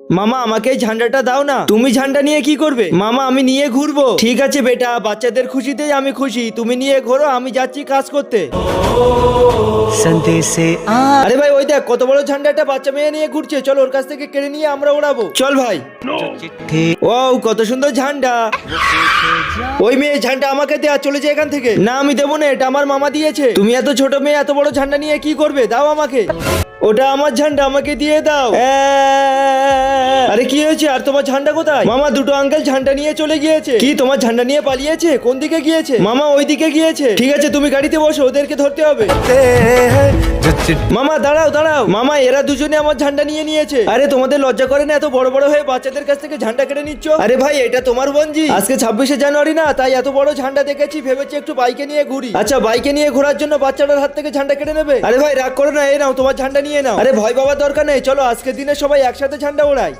মামা আমাকে এই ঝান্ডাটা দাও না। তুমি ঝান্ডা নিয়ে কি করবে? মামা আমি নিয়ে ঘুরবো। ঠিক আছে বেটা, বাচ্চাদের খুশিতেই আমি খুশি। তুমি নিয়ে ঘোরো, আমি যাচ্ছি কাজ করতে। আরে ভাই ওই দেখ কত বড় ঝান্ডা, একটা বাচ্চা মেয়ে নিয়ে ঘুরছে। চল ওর কাছ থেকে কেড়ে নিয়ে আমরা ওড়াবো। চল ভাই। ও কত সুন্দর ঝান্ডা। ওই মেয়ে ঝান্ডা আমাকে দে, আর চলে যায় এখান থেকে। না আমি দেবো না, এটা আমার মামা দিয়েছে। তুমি এত ছোট মেয়ে এত বড় ঝান্ডা নিয়ে কি করবে? দাও আমাকে। ওটা আমার ঝান্ডা, আমাকে দিয়ে দাও। আরে কি হয়েছে? আর তোমার ঝান্ডা কোথায়? মামা দুটো আঙ্কেল ঝান্ডা নিয়ে চলে গিয়েছে। কি তোমার ঝান্ডা নিয়ে পালিয়েছে? কোন দিকে গিয়েছে? মামা ওই দিকে গিয়েছে। ঠিক আছে তুমি গাড়িতে বসো, ওদেরকে ধরতে হবে। মামা দাঁড়াও দাঁড়াও। মামা এরা দুজনে আমার ঝান্ডা নিয়ে নিয়েছে। আরে তোমাদের লজ্জা করে না এত বড় বড় হয়ে বাচ্চাদের কাছ থেকে ঝান্ডা কেড়ে নিচ্ছ? আরে ভাই এটা তোমার বঞ্জি। আজকে 26শে জানুয়ারি না, তাই এত বড় ঝান্ডা দেখেছি, ভেবেছি একটু বাইকে নিয়ে ঘুরি। আচ্ছা বাইকে নিয়ে ঘোরার জন্য বাচ্চাটার হাত থেকে ঝান্ডা কেড়ে নেবে? আরে ভাই রাগ করো না, এই নাও তোমার ঝান্ডা নিয়ে নাও। আরে ভয় পাওয়ার দরকার নেই, চলো আজকের দিনে সবাই একসাথে ঝান্ডা ওড়াই।